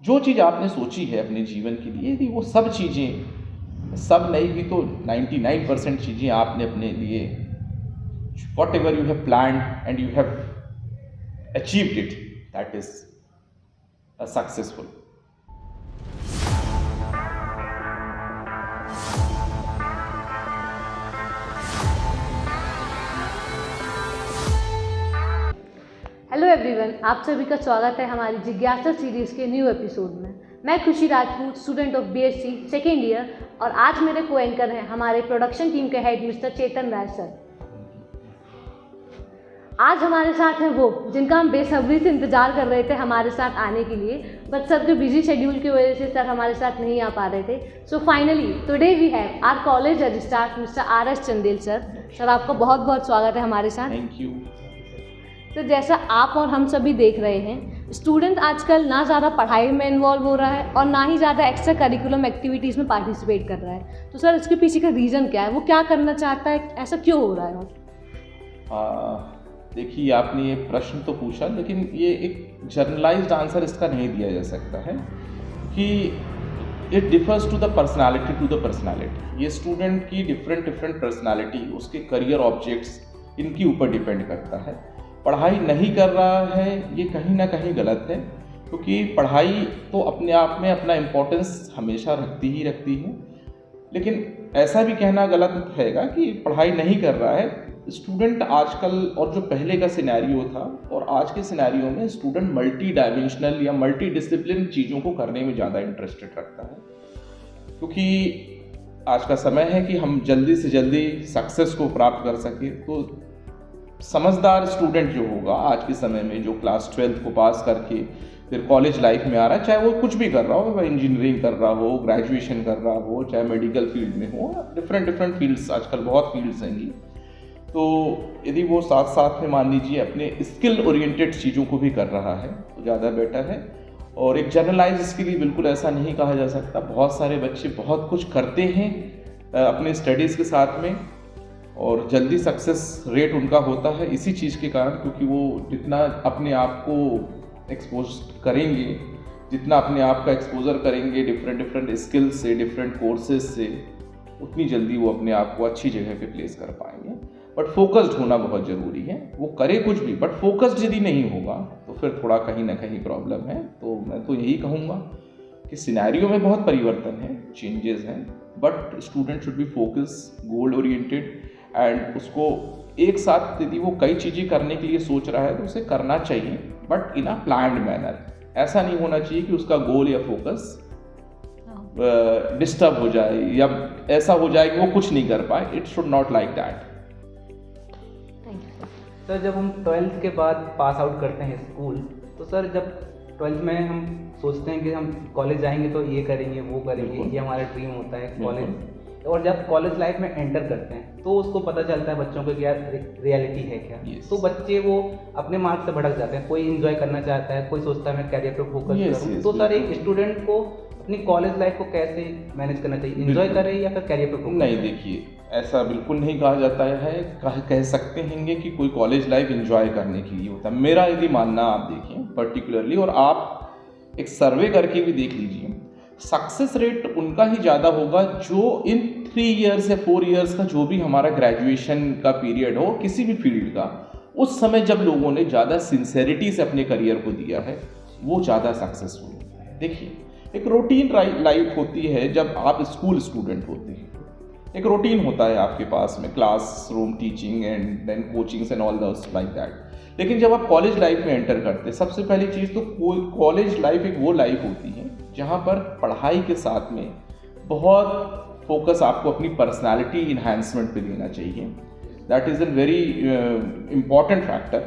जो चीज़ आपने सोची है अपने जीवन के लिए, यदि वो सब चीज़ें, सब नहीं भी तो 99% चीज़ें आपने अपने लिए, what ever you have planned and you have achieved it, that is successful. Hello everyone, आप सभी का स्वागत है हमारी जिज्ञासा सीरीज़ के न्यू एपिसोड में। मैं खुशी Rajput, student of BSc second year, और आज मेरे को एंकर हैं हमारे प्रोडक्शन टीम के हेड मिस्टर चेतन राय सर। आज हमारे साथ हैं वो जिनका हम बेसब्री से इंतजार कर रहे थे हमारे साथ आने के लिए, बट सर के बिजी शेड्यूल की वजह से सर हमारे साथ नहीं आ पा रहे थे। So finally today we have our college registrar mister आर.एस. चंदेल सर। सर आपका बहुत बहुत स्वागत है हमारे साथ। Thank you. तो जैसा आप और हम सभी देख रहे हैं, स्टूडेंट आजकल ना ज़्यादा पढ़ाई में इन्वॉल्व हो रहा है और ना ही ज़्यादा एक्स्ट्रा करिकुलम एक्टिविटीज़ में पार्टिसिपेट कर रहा है। तो सर इसके पीछे का रीज़न क्या है, वो क्या करना चाहता है, ऐसा क्यों हो रहा है? देखिए, आपने ये प्रश्न तो पूछा, लेकिन ये एक जर्नलाइज्ड आंसर इसका नहीं दिया जा सकता है कि it differs to the personality. ये स्टूडेंट की डिफरेंट पर्सनालिटी, उसके करियर ऑब्जेक्ट्स, इनके ऊपर डिपेंड करता है। पढ़ाई नहीं कर रहा है ये कहीं ना कहीं गलत है, क्योंकि पढ़ाई तो अपने आप में अपना इम्पोर्टेंस हमेशा रखती है, लेकिन ऐसा भी कहना गलत हैगा कि पढ़ाई नहीं कर रहा है स्टूडेंट आजकल। और जो पहले का सिनेरियो था और आज के सिनेरियो में, स्टूडेंट मल्टी डायमेंशनल या मल्टी डिसिप्लिन चीज़ों को करने में ज़्यादा इंटरेस्टेड रखता है, क्योंकि आज का समय है कि हम जल्दी से जल्दी सक्सेस को प्राप्त कर सकें। तो समझदार स्टूडेंट जो होगा आज के समय में, जो क्लास 12th को पास करके फिर कॉलेज लाइफ में आ रहा है, चाहे वो कुछ भी कर रहा हो, वह इंजीनियरिंग कर रहा हो, ग्रेजुएशन कर रहा हो, चाहे मेडिकल फील्ड में हो, डिफरेंट फील्ड्स, आजकल बहुत फील्ड्स हैं। तो यदि वो साथ साथ में मान लीजिए अपने स्किल ओरिएंटेड चीज़ों को भी कर रहा है तो ज़्यादा बेटर है। और एक जनरलाइज स्किल बिल्कुल ऐसा नहीं कहा जा सकता। बहुत सारे बच्चे बहुत कुछ करते हैं अपने स्टडीज़ के साथ में, और जल्दी सक्सेस रेट उनका होता है इसी चीज़ के कारण, क्योंकि वो जितना अपने आप को एक्सपोज करेंगे, जितना अपने आप का एक्सपोजर करेंगे डिफरेंट स्किल्स से, डिफरेंट कोर्सेज से, उतनी जल्दी वो अपने आप को अच्छी जगह पे प्लेस कर पाएंगे। बट फोकस्ड होना बहुत ज़रूरी है। वो करे कुछ भी, बट फोकस्ड यदि नहीं होगा तो फिर थोड़ा कहीं ना कहीं प्रॉब्लम है। तो मैं तो यही कहूँगा कि सिनेरियो में बहुत परिवर्तन है, चेंजेस हैं, but student should be focus, goal oriented, and उसको एक साथ यदि वो कई चीज़ें करने के लिए सोच रहा है तो उसे करना चाहिए, but in a planned manner. ऐसा नहीं होना चाहिए कि उसका गोल या फोकस डिस्टर्ब हो जाए या ऐसा हो जाए कि वो कुछ नहीं कर पाए। It should not like that. Sir, जब हम 12th के बाद पास आउट करते हैं स्कूल, तो सर जब 12th में हम सोचते हैं कि हम कॉलेज जाएंगे तो ये करेंगे, वो करेंगे, ये हमारा ड्रीम होता है कॉलेज। और जब कॉलेज लाइफ में एंटर करते हैं तो उसको पता चलता है बच्चों को क्या रियलिटी है क्या। तो बच्चे वो अपने मार्ग से भटक जाते हैं। कोई एंजॉय करना चाहता है, कोई सोचता है मैं कैरियर पर फोकस करूँ। तो सर एक स्टूडेंट को अपनी कॉलेज लाइफ को कैसे मैनेज करना चाहिए, एंजॉय करे या फिर कैरियर पर फोकस? नहीं, देखिए, ऐसा बिल्कुल नहीं कहा जाता है। कह सकते हैं कि कोई कॉलेज लाइफ एंजॉय करने के लिए होता है। मेरा यदि मानना आप देखें पर्टिकुलरली, और आप एक सर्वे करके भी देख लीजिए, सक्सेस रेट उनका ही ज़्यादा होगा जो इन 3 इयर्स या 4 इयर्स का जो भी हमारा ग्रेजुएशन का पीरियड हो किसी भी फील्ड का, उस समय जब लोगों ने ज़्यादा सिंसेरिटी से अपने करियर को दिया है, वो ज़्यादा सक्सेसफुल होता है। देखिए, एक रूटीन लाइफ होती है जब आप स्कूल स्टूडेंट होते हैं। एक रूटीन होता है आपके पास में, classroom teaching and then coachings and all this like that. लेकिन जब आप कॉलेज लाइफ में एंटर करते हैं, सबसे पहली चीज़ तो कॉलेज लाइफ एक वो लाइफ होती है जहाँ पर पढ़ाई के साथ में बहुत फोकस आपको अपनी पर्सनालिटी इन्हांसमेंट पे देना चाहिए। That is a very important factor,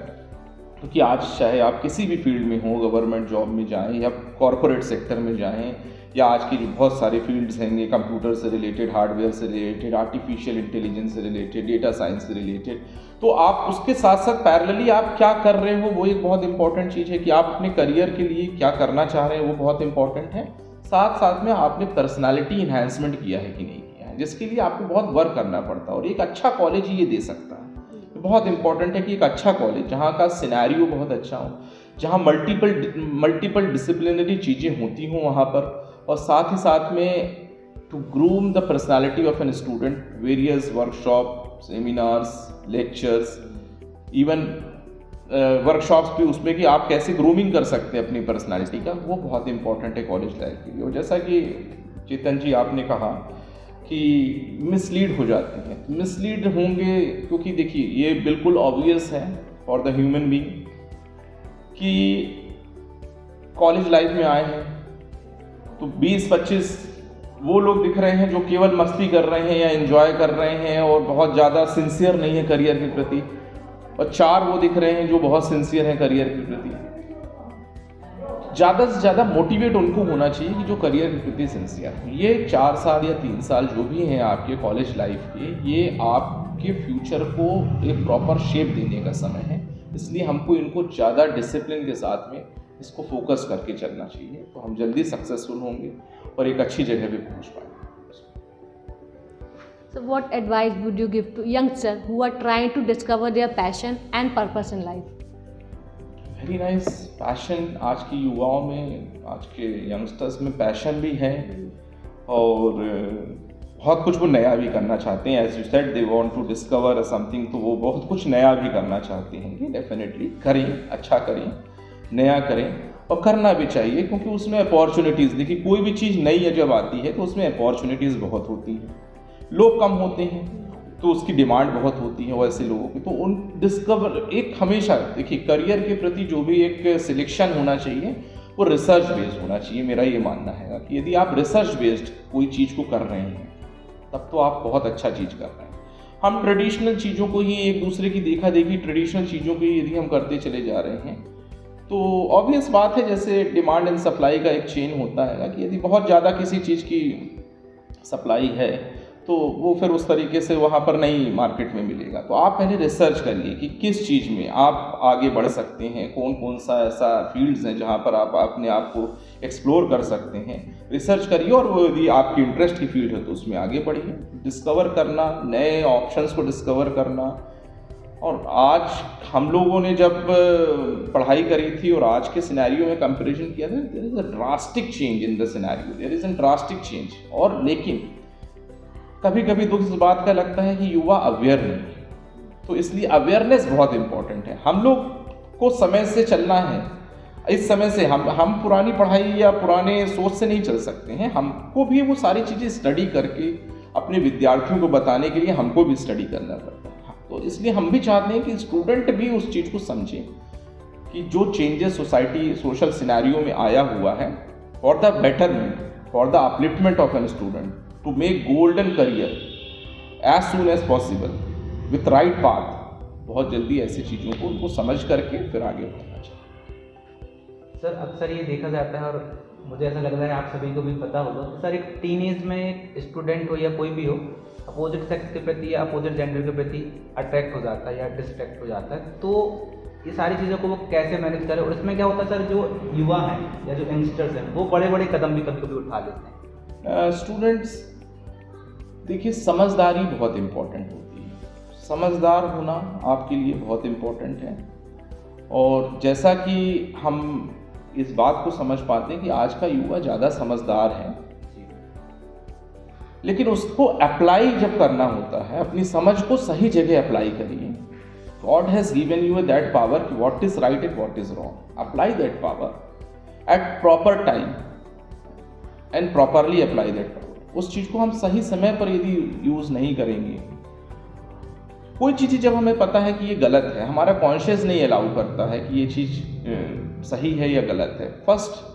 क्योंकि आज चाहे आप किसी भी फील्ड में हो, गवर्नमेंट जॉब में जाएं या कॉरपोरेट सेक्टर में जाएं, या आज की जो बहुत सारे फील्ड्स हैं, कंप्यूटर से रिलेटेड, हार्डवेयर से रिलेटेड, आर्टिफिशियल इंटेलिजेंस से रिलेटेड, डेटा साइंस से रिलेटेड, तो आप उसके साथ साथ पैरेलली आप क्या कर रहे हो वो एक बहुत इंपॉर्टेंट चीज़ है कि आप अपने करियर के लिए क्या करना चाह रहे हैं, वो बहुत इंपॉर्टेंट है। साथ साथ में आपने पर्सनालिटी इन्हांसमेंट किया है कि नहीं किया है, जिसके लिए आपको बहुत वर्क करना पड़ता है, और एक अच्छा कॉलेज ही ये दे सकता है। बहुत इंपॉर्टेंट है कि एक अच्छा कॉलेज जहाँ का सिनेरियो बहुत अच्छा हो, जहाँ मल्टीपल डिसिप्लिनरी चीज़ें होती हों वहाँ पर, और साथ ही साथ में to groom the personality of an student, various workshop, seminars, lectures, even workshops भी उसमें कि आप कैसे ग्रूमिंग कर सकते हैं अपनी पर्सनालिटी का, वो बहुत इंपॉर्टेंट है कॉलेज लाइफ के लिए। और जैसा कि चेतन जी आपने कहा कि मिसलीड हो जाते हैं, मिसलीड होंगे क्योंकि देखिए ये बिल्कुल ऑब्वियस है फॉर द ह्यूमन बीइंग कि कॉलेज लाइफ में आए हैं तो 20-25 वो लोग दिख रहे हैं जो केवल मस्ती कर रहे हैं या एंजॉय कर रहे हैं और बहुत ज़्यादा सिंसियर नहीं है करियर के प्रति, और 4 वो दिख रहे हैं जो बहुत सिंसियर हैं करियर के प्रति। ज़्यादा से ज़्यादा मोटिवेट उनको होना चाहिए कि जो करियर के प्रति सिंसियर हैं। ये 4 साल या 3 साल जो भी हैं आपके कॉलेज लाइफ के, ये आपके फ्यूचर को एक प्रॉपर शेप देने का समय है, इसलिए हमको इनको ज़्यादा डिसिप्लिन के साथ में इसको फोकस करके चलना चाहिए, तो हम जल्दी सक्सेसफुल होंगे और एक अच्छी जगह पे पहुंच पाएंगे। So what advice would you give to youngsters who are trying to discover their passion and purpose in life? Very nice. Passion आज की युवाओं में, आज के यंगस्टर्स में पैशन भी है और बहुत कुछ वो नया भी करना चाहते हैं। As you said they want to discover something, तो वो बहुत कुछ नया भी करना चाहते हैं। डेफिनेटली करें, अच्छा करें, नया करें और करना भी चाहिए, क्योंकि उसमें अपॉर्चुनिटीज़, देखिए कोई भी चीज़ नई है जब आती है तो उसमें अपॉर्चुनिटीज़ बहुत होती हैं, लोग कम होते हैं तो उसकी डिमांड बहुत होती है वैसे लोगों की, तो उन डिस्कवर एक हमेशा देखिए करियर के प्रति जो भी एक सिलेक्शन होना चाहिए वो रिसर्च बेस्ड होना चाहिए। मेरा ये मानना है कि यदि आप रिसर्च बेस्ड कोई चीज़ को कर रहे हैं तब तो आप बहुत अच्छा चीज़ कर रहे हैं। हम ट्रेडिशनल चीज़ों को ही, एक दूसरे की देखा देखी ट्रेडिशनल चीज़ों को यदि हम करते चले जा रहे हैं तो ऑब्वियस बात है, जैसे डिमांड एंड सप्लाई का एक चेन होता है कि यदि बहुत ज़्यादा किसी चीज़ की सप्लाई है तो वो फिर उस तरीके से वहाँ पर नहीं मार्केट में मिलेगा। तो आप पहले रिसर्च करिए कि किस चीज़ में आप आगे बढ़ सकते हैं, कौन कौन सा ऐसा फील्ड्स हैं जहाँ पर आप अपने आप को एक्सप्लोर कर सकते हैं। रिसर्च करिए और वो यदि आपकी इंटरेस्ट की फील्ड है तो उसमें आगे बढ़िए। डिस्कवर करना, नए ऑप्शंस को डिस्कवर करना। और आज हम लोगों ने जब पढ़ाई करी थी और आज के सिनेरियो में कंपैरिजन किया था, there is a drastic change in the scenario, there is a drastic change. और लेकिन कभी कभी दुख इस बात का लगता है कि युवा अवेयर नहीं है, तो इसलिए अवेयरनेस बहुत इंपॉर्टेंट है। हम लोग को समय से चलना है, इस समय से हम पुरानी पढ़ाई या पुराने सोच से नहीं चल सकते हैं। हमको भी वो सारी चीज़ें स्टडी करके अपने विद्यार्थियों को बताने के लिए हमको भी स्टडी करना पड़ता है। तो इसलिए हम भी चाहते हैं कि स्टूडेंट भी उस चीज़ को समझें कि जो चेंजेस सोसाइटी सोशल सिनेरियो में आया हुआ है, for the betterment, for the upliftment of an student, to make golden career as soon as possible with right path, बहुत जल्दी ऐसी चीज़ों को उनको समझ करके फिर आगे बढ़ना चाहिए। सर अक्सर ये देखा जाता है और मुझे ऐसा लग रहा है आप सभी को भी पता होगा कि सर एक टीनेज में एक स्टूडेंट हो या कोई भी हो, अपोजिट सेक्स के प्रति या अपोजिट जेंडर के प्रति अट्रैक्ट हो जाता है या डिस्ट्रैक्ट हो जाता है। तो ये सारी चीज़ों को वो कैसे मैनेज करें, और इसमें क्या होता है सर, जो युवा हैं या जो यंगस्टर्स हैं वो बड़े बड़े कदम भी कभी कभी उठा लेते हैं। स्टूडेंट्स देखिए, समझदारी बहुत इम्पोर्टेंट होती है। समझदार होना आपके लिए बहुत इम्पोर्टेंट है। और जैसा कि हम इस बात को समझ पाते हैं कि आज का युवा ज़्यादा समझदार है, लेकिन उसको अप्लाई जब करना होता है, अपनी समझ को सही जगह अप्लाई करिए। God has given you that power कि what is right and what is wrong. Apply that power at proper time and properly apply that power. उस चीज़ को हम सही समय पर यदि यूज़ नहीं करेंगे, कोई चीज़ जब हमें पता है कि ये गलत है, हमारा कॉन्शियस नहीं अलाउ करता है कि ये चीज़ सही है या गलत है। फर्स्ट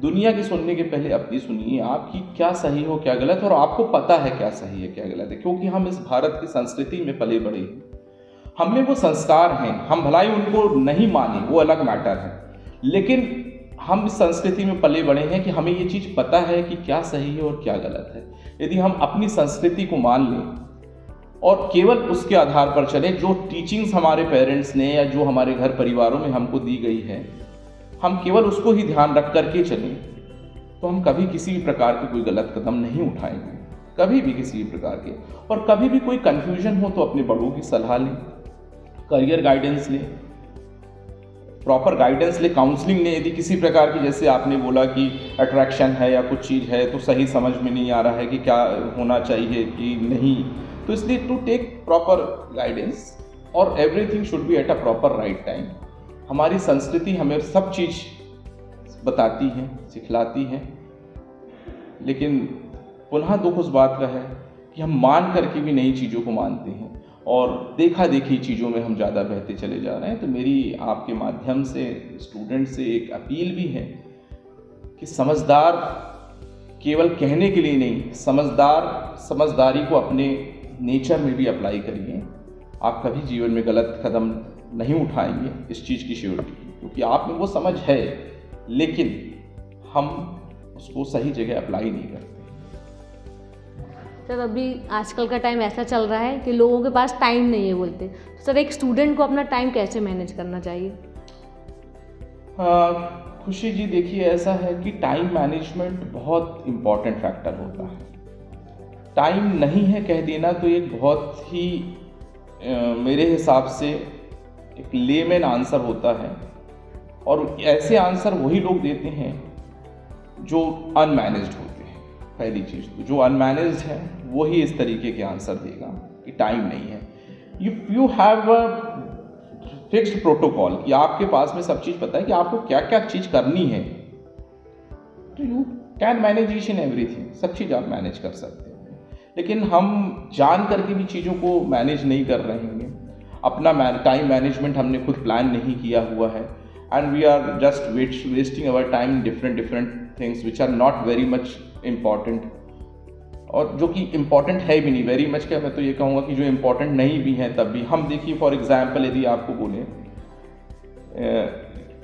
दुनिया की सुनने के पहले अपनी सुनिए, आपकी क्या सही हो क्या गलत, और आपको पता है क्या सही है क्या गलत है, क्योंकि हम इस भारत की संस्कृति में पले बड़े हैं, हमें वो संस्कार हैं। हम भलाई उनको नहीं माने, वो अलग मैटर है, लेकिन हम इस संस्कृति में पले बड़े हैं कि हमें ये चीज़ पता है कि क्या सही है और क्या गलत है। यदि हम अपनी संस्कृति को मान लें और केवल उसके आधार पर चलें, जो टीचिंग्स हमारे पेरेंट्स ने या जो हमारे घर परिवारों में हमको दी गई है, हम केवल उसको ही ध्यान रख करके चलें, तो हम कभी किसी भी प्रकार के कोई गलत कदम नहीं उठाएंगे, कभी भी किसी भी प्रकार के। और कभी भी कोई कन्फ्यूजन हो तो अपने बड़ों की सलाह लें, करियर गाइडेंस लें, प्रॉपर गाइडेंस ले, काउंसलिंग ले, यदि किसी प्रकार की, जैसे आपने बोला कि अट्रैक्शन है या कुछ चीज़ है तो सही समझ में नहीं आ रहा है कि क्या होना चाहिए कि नहीं, तो इसलिए टू टेक प्रॉपर गाइडेंस और everything should be at a proper right time. हमारी संस्कृति हमें सब चीज़ बताती है, सिखलाती है, लेकिन पुनः दुख उस बात का है कि हम मान करके भी नई चीज़ों को मानते हैं और देखा देखी चीज़ों में हम ज़्यादा बहते चले जा रहे हैं। तो मेरी आपके माध्यम से स्टूडेंट से एक अपील भी है कि समझदार केवल कहने के लिए नहीं, समझदारी को अपने नेचर में भी अप्लाई करिए। आप कभी जीवन में गलत कदम नहीं उठाएंगे, इस चीज़ की श्योरिटी, क्योंकि आप में वो समझ है लेकिन हम उसको सही जगह अप्लाई नहीं करते। सर अभी आजकल का टाइम ऐसा चल रहा है कि लोगों के पास टाइम नहीं है बोलते, तो सर एक स्टूडेंट को अपना टाइम कैसे मैनेज करना चाहिए? खुशी जी, देखिए ऐसा है कि टाइम मैनेजमेंट बहुत इम्पॉर्टेंट फैक्टर होता है। टाइम नहीं है कह देना तो एक बहुत ही मेरे हिसाब से एक लेमैन आंसर होता है, और ऐसे आंसर वही लोग देते हैं जो अनमैनेज्ड होते हैं। पहली चीज़ तो जो अनमैनेज्ड है वही इस तरीके के आंसर देगा कि टाइम नहीं है। If you have a fixed protocol कि आपके पास में सब चीज़ पता है कि आपको क्या क्या चीज़ करनी है, तो you can manage each and everything, सब चीज़ आप मैनेज कर सकते हैं। लेकिन हम जान करके भी चीज़ों को मैनेज नहीं कर रहे हैं, अपना टाइम मैनेजमेंट हमने खुद प्लान नहीं किया हुआ है, and we are just wasting our time different things which are not very much important, और जो कि इम्पॉर्टेंट है भी नहीं वेरी मच। क्या मैं तो ये कहूँगा कि जो इम्पॉर्टेंट नहीं भी हैं तब भी हम देखिए, फॉर एग्जांपल यदि आपको बोलें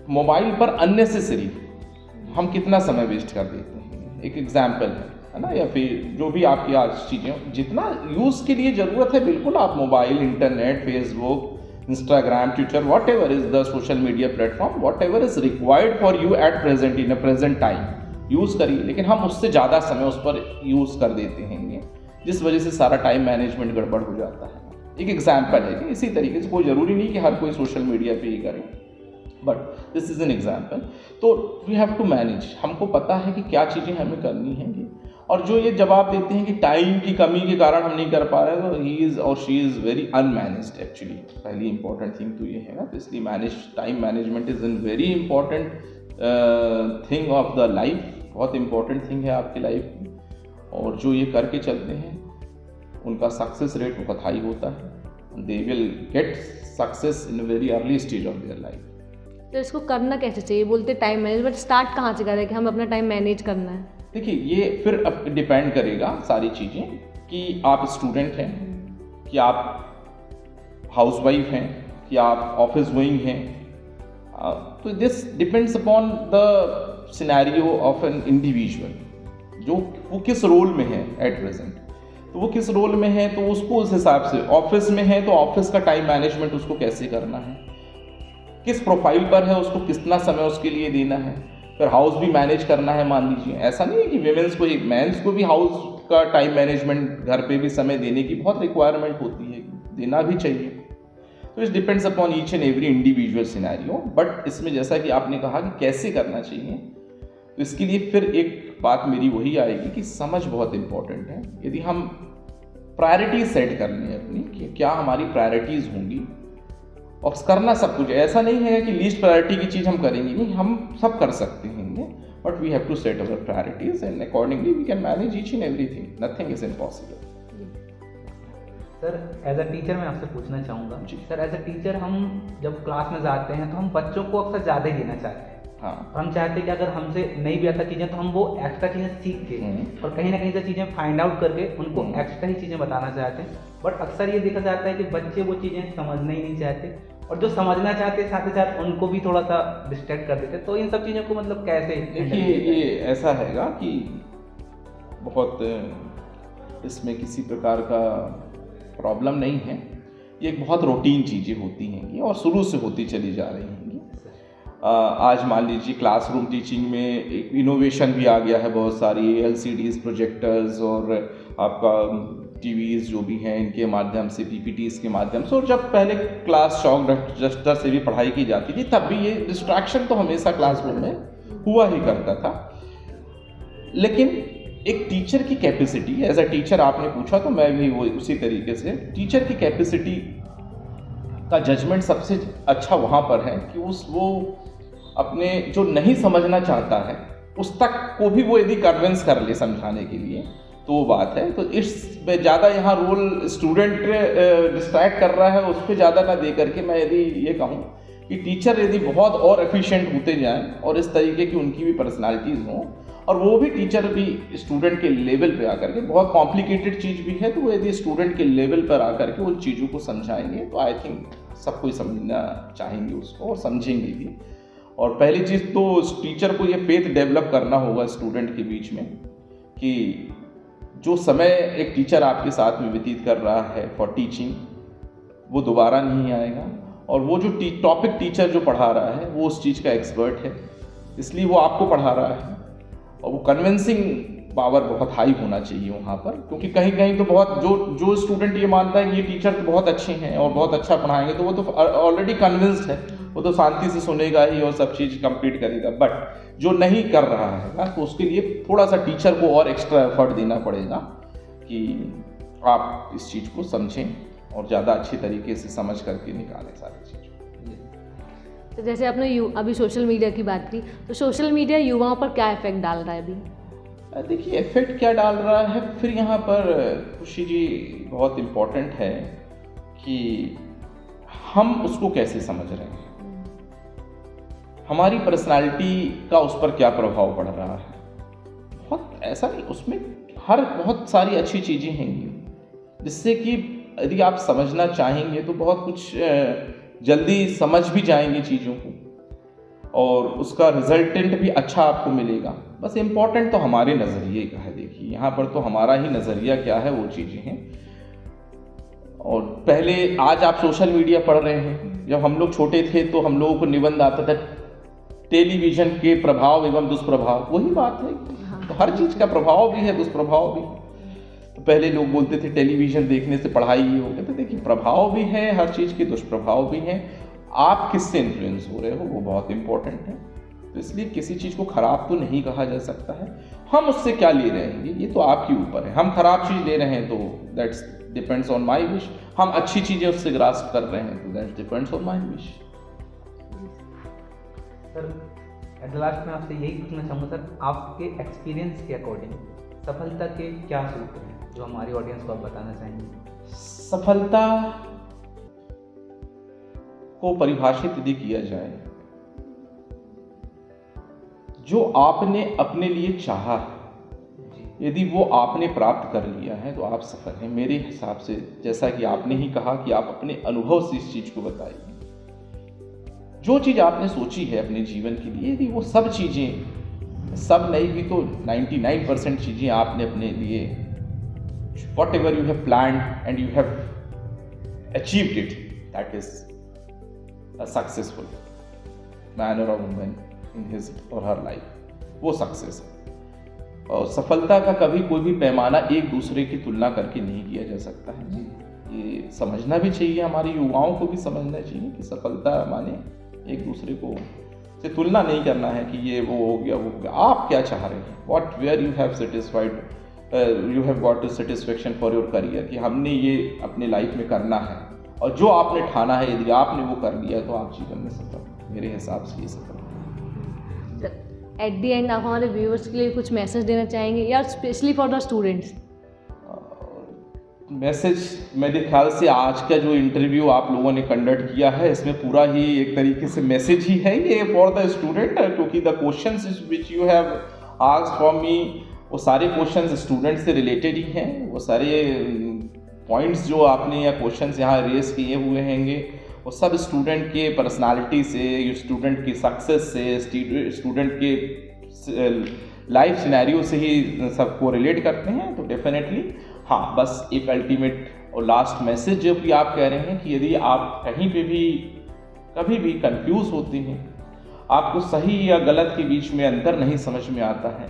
मोबाइल पर अननेसेसरी हम कितना समय वेस्ट कर देते हैं, एक एग्जांपल है ना, या फिर जो भी आपकी आज चीज़ें जितना यूज़ के लिए ज़रूरत है, बिल्कुल आप mobile, internet, Facebook, Instagram, Twitter, what ever is the social media platform, what ever is required for you at present in a present time, use करिए। लेकिन हम उससे ज़्यादा समय उस पर यूज़ कर देते हैं, जिस वजह से सारा टाइम मैनेजमेंट गड़बड़ हो जाता है। एक एग्जाम्पल है कि इसी तरीके से कोई ज़रूरी नहीं कि हर कोई सोशल मीडिया पे ही करे, but this is an example. तो वी हैव टू मैनेज, हमको पता है कि क्या चीज़ें हमें करनी हैं, और जो ये जवाब देते हैं कि टाइम की कमी के कारण हम नहीं कर पा रहे हैं, तो ही इज़ और शी इज़ वेरी अनमैनेज्ड एक्चुअली। पहली इंपॉर्टेंट थिंग तो ये है ना, तो इसलिए time management is an very important thing of the life, बहुत इंपॉर्टेंट थिंग है आपकी लाइफ में, और जो ये करके चलते हैं उनका सक्सेस रेट बहुत हाई होता है। They will get success in a very early stage of their life. तो इसको करना कैसे चाहिए? बोलते टाइम मैनेजमेंट, स्टार्ट कहाँ से करें कि हम अपना टाइम मैनेज करना है? देखिए, ये फिर अब डिपेंड करेगा सारी चीज़ें कि आप स्टूडेंट हैं, कि आप हाउसवाइफ हैं, कि आप ऑफिस गोइंग हैं, तो this depends upon the scenario of an individual, जो वो किस रोल में है एट प्रेजेंट। तो वो किस रोल में है तो उसको उस हिसाब से, ऑफिस में है तो ऑफिस का टाइम मैनेजमेंट उसको कैसे करना है, किस प्रोफाइल पर है उसको कितना समय उसके लिए देना है। फिर हाउस भी मैनेज करना है, मान लीजिए, ऐसा नहीं है कि विमेंस को ही, मेंस को भी हाउस का टाइम मैनेजमेंट, घर पे भी समय देने की बहुत रिक्वायरमेंट होती है, देना भी चाहिए। तो it depends upon each and every individual scenario. But इसमें जैसा कि आपने कहा कि कैसे करना चाहिए, तो इसके लिए फिर एक बात मेरी वही आएगी कि समझ बहुत इंपॉर्टेंट है। यदि हम प्रायोरिटीज सेट कर लें अपनी कि क्या हमारी प्रायोरिटीज़ होंगी, और करना सब कुछ, ऐसा नहीं है कि लीस्ट प्रायोरिटी की चीज़ हम करेंगे, नहीं, हम सब कर सकते हैं, but we have to set our priorities and accordingly we can manage each and everything, nothing is impossible. Sir as a teacher मैं आपसे पूछना चाहूँगा, सर एज अ टीचर हम जब क्लास में जाते हैं तो हम बच्चों को अक्सर ज़्यादा ही देना चाहते हैं। हाँ, हम चाहते हैं कि अगर हमसे नहीं भी आता चीज़ें तो हम वो एक्स्ट्रा चीज़ें सीख के और कहीं ना कहीं से चीज़ें फाइंड आउट करके उनको एक्स्ट्रा ही चीज़ें बताना चाहते हैं। बट अक्सर ये देखा जाता है कि बच्चे वो चीज़ें समझना ही नहीं चाहते, और जो समझना चाहते हैं साथ ही साथ उनको भी थोड़ा सा डिस्ट्रैक्ट कर देते हैं। तो इन सब चीज़ों को मतलब कैसे? देखिए, ये ऐसा हैगा कि बहुत इसमें किसी प्रकार का प्रॉब्लम नहीं है, ये एक बहुत रूटीन चीज़ें होती हैं और शुरू से होती चली जा रही हैं। आज मान लीजिए क्लासरूम टीचिंग में एक इनोवेशन भी आ गया है, बहुत सारी LCDs, प्रोजेक्टर्स और आपका टीवीज़ जो भी हैं इनके माध्यम से, पीपीटीज़ के माध्यम से, और जब पहले क्लास चौक डस्टर से भी पढ़ाई की जाती थी तब भी ये डिस्ट्रैक्शन तो हमेशा क्लासरूम में हुआ ही करता था। लेकिन एक टीचर की कैपेसिटी, एज अ टीचर आपने पूछा तो मैं भी वो उसी तरीके से, टीचर की कैपेसिटी का जजमेंट सबसे अच्छा वहाँ पर है कि वो अपने जो नहीं समझना चाहता है उस तक को भी वो यदि कन्विंस कर ले समझाने के लिए तो वो बात है। तो इसमें ज़्यादा यहाँ रोल स्टूडेंट डिस्ट्रैक्ट कर रहा है, उस पर ज़्यादा ना दे करके मैं यदि ये कहूँ कि टीचर यदि बहुत और एफिशिएंट होते जाएं और इस तरीके की उनकी भी पर्सनालिटीज़ हों, और वो भी टीचर भी स्टूडेंट के लेवल पे आकर के, बहुत कॉम्प्लिकेटेड चीज़ भी है तो वो यदि स्टूडेंट के लेवल पर आकर के उन चीज़ों को समझाएंगे तो आई थिंक सब कोई समझना चाहेंगे उसको और समझेंगे भी। और पहली चीज़ तो टीचर को ये फेथ डेवलप करना होगा स्टूडेंट के बीच में कि जो समय एक टीचर आपके साथ में व्यतीत कर रहा है फॉर टीचिंग वो दोबारा नहीं आएगा, और वो जो टॉपिक टीचर जो पढ़ा रहा है वो उस चीज़ का एक्सपर्ट है, इसलिए वो आपको पढ़ा रहा है, और वो कन्विंसिंग पावर बहुत हाई होना चाहिए वहाँ पर। क्योंकि कहीं कहीं तो बहुत जो स्टूडेंट ये मानता है कि ये टीचर तो बहुत अच्छे हैं और बहुत अच्छा पढ़ाएंगे तो वो तो ऑलरेडी कन्विंस्ड है, वो तो शांति से सुनेगा ही और सब चीज़ कंप्लीट करेगा। बट जो नहीं कर रहा है ना तो उसके लिए थोड़ा सा टीचर को और एक्स्ट्रा एफर्ट देना पड़ेगा कि आप इस चीज़ को समझें और ज़्यादा अच्छी तरीके से समझ करके निकालें सारी चीज़। तो जैसे आपने अभी सोशल मीडिया की बात की, तो सोशल मीडिया युवाओं पर क्या इफेक्ट डाल रहा है अभी? देखिए इफेक्ट क्या डाल रहा है, फिर यहाँ पर खुशी जी बहुत इम्पोर्टेंट है कि हम उसको कैसे समझ रहे हैं, हमारी पर्सनालिटी का उस पर क्या प्रभाव पड़ रहा है। बहुत ऐसा नहीं, उसमें बहुत सारी अच्छी चीज़ें हैं जिससे कि यदि आप समझना चाहेंगे तो बहुत कुछ जल्दी समझ भी जाएंगे चीज़ों को और उसका रिजल्टेंट भी अच्छा आपको मिलेगा। बस इम्पॉर्टेंट तो हमारे नज़रिए का है। देखिए यहाँ पर तो हमारा ही नज़रिया क्या है वो चीज़ें हैं। और पहले आज आप सोशल मीडिया पढ़ रहे हैं, जब हम लोग छोटे थे तो हम लोगों को निबंध आता था टेलीविज़न के प्रभाव एवं दुष्प्रभाव, वही बात है। तो हर चीज़ का प्रभाव भी है दुष्प्रभाव भी। तो पहले लोग बोलते थे टेलीविज़न देखने से पढ़ाई ही हो गया, तो देखिए प्रभाव भी है हर चीज़ के, दुष्प्रभाव भी हैं। आप किससे इन्फ्लुएंस हो रहे हो वो बहुत इंपॉर्टेंट है। तो इसलिए किसी चीज़ को ख़राब तो नहीं कहा जा सकता है, हम उससे क्या ले रहे हैं ये तो आपके ऊपर है। हम ख़राब चीज़ ले रहे हैं तो that's depends on my wish, हम अच्छी चीज़ें उससे ग्रास्प कर रहे हैं तो that's depends on my wish. Sir at the last मैं आपसे यही पूछना चाहूँगा सर, आपके एक्सपीरियंस के अकॉर्डिंग सफलता के क्या सूत्र हैं जो हमारी ऑडियंस को आप बताना चाहेंगे? सफलता को परिभाषित यदि किया जाए, जो आपने अपने लिए चाहा यदि वो आपने प्राप्त कर लिया है तो आप सफल हैं मेरे हिसाब से। जैसा कि आपने ही कहा कि आप अपने अनुभव से इस चीज़ को बताइए, जो चीज़ आपने सोची है अपने जीवन के लिए, यदि वो सब चीज़ें, सब नहीं भी तो 99% चीज़ें आपने अपने लिए what ever you have planned and you have achieved it, that is a successful man or a woman in his or her life, वो सक्सेस है। और सफलता का कभी कोई भी पैमाना एक दूसरे की तुलना करके नहीं किया जा सकता है। ये समझना भी चाहिए, हमारे युवाओं को भी समझना चाहिए कि सफलता माने एक दूसरे को से तुलना नहीं करना है कि ये वो हो गया वो हो गया। आप क्या चाह रहे हैं, what where you have satisfied, you have got a satisfaction for your career, कि हमने ये अपने लाइफ में करना है और जो आपने ठाना है यदि आपने वो कर लिया तो आप जीवन में सफल, मेरे हिसाब से ये सफल। एट दी एंड आप हमारे व्यूअर्स के लिए कुछ मैसेज देना चाहेंगे या specially for the students? Message मेरे ख्याल से आज का जो इंटरव्यू आप लोगों ने कंडक्ट किया है इसमें पूरा ही एक तरीके से मैसेज ही है ये फॉर द स्टूडेंट, क्योंकि the questions which you have asked from me वो सारे क्वेश्चंस स्टूडेंट से रिलेटेड ही हैं। वो सारे पॉइंट्स जो आपने या क्वेश्चंस यहाँ रेस किए हुए हैंगे वो सब स्टूडेंट के पर्सनालिटी से, स्टूडेंट की सक्सेस से, स्टूडेंट के लाइफ सिनेरियो से ही सबको रिलेट करते हैं। तो डेफिनेटली हाँ, बस एक अल्टीमेट और लास्ट मैसेज जो भी आप कह रहे हैं कि यदि आप कहीं पे भी कभी भी कंफ्यूज होते हैं, आपको सही या गलत के बीच में अंतर नहीं समझ में आता है,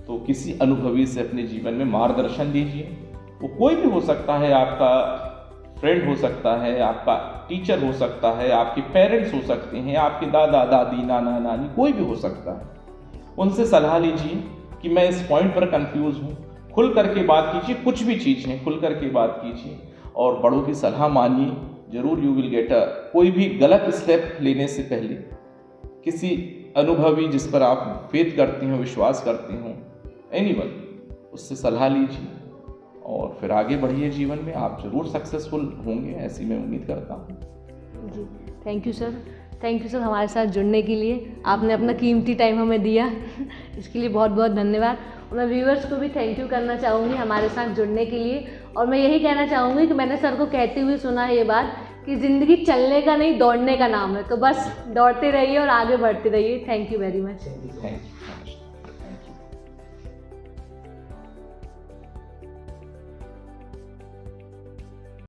तो किसी अनुभवी से अपने जीवन में मार्गदर्शन लीजिए वो कोई भी हो सकता है, आपका फ्रेंड हो सकता है, आपका टीचर हो सकता है, आपके पेरेंट्स हो सकते हैं, आपके दादा दादी, नाना नानी, कोई भी हो सकता है। उनसे सलाह लीजिए कि मैं इस पॉइंट पर कंफ्यूज हूँ, खुल करके बात कीजिए, कुछ भी चीज़ है खुल करके बात कीजिए और बड़ों की सलाह मानिए, जरूर यू विल गेट कोई भी गलत स्टेप लेने से पहले किसी अनुभवी जिस पर आप फेथ करते हो, विश्वास करते हो, एनीवन, उससे सलाह लीजिए और फिर आगे बढ़िए। जीवन में आप जरूर सक्सेसफुल होंगे, ऐसी मैं उम्मीद करता हूँ। जी, thank you sir, thank you sir हमारे साथ जुड़ने के लिए। आपने अपना कीमती टाइम हमें दिया, इसके लिए बहुत बहुत धन्यवाद। और मैं व्यूअर्स को भी थैंक यू करना चाहूँगी हमारे साथ जुड़ने के लिए। और मैं यही कहना चाहूँगी कि मैंने सर को कहते हुए सुना है ये बात कि ज़िंदगी चलने का नहीं, दौड़ने का नाम है, तो बस दौड़ते रहिए और आगे बढ़ते रहिए। Thank you very much. Thank you.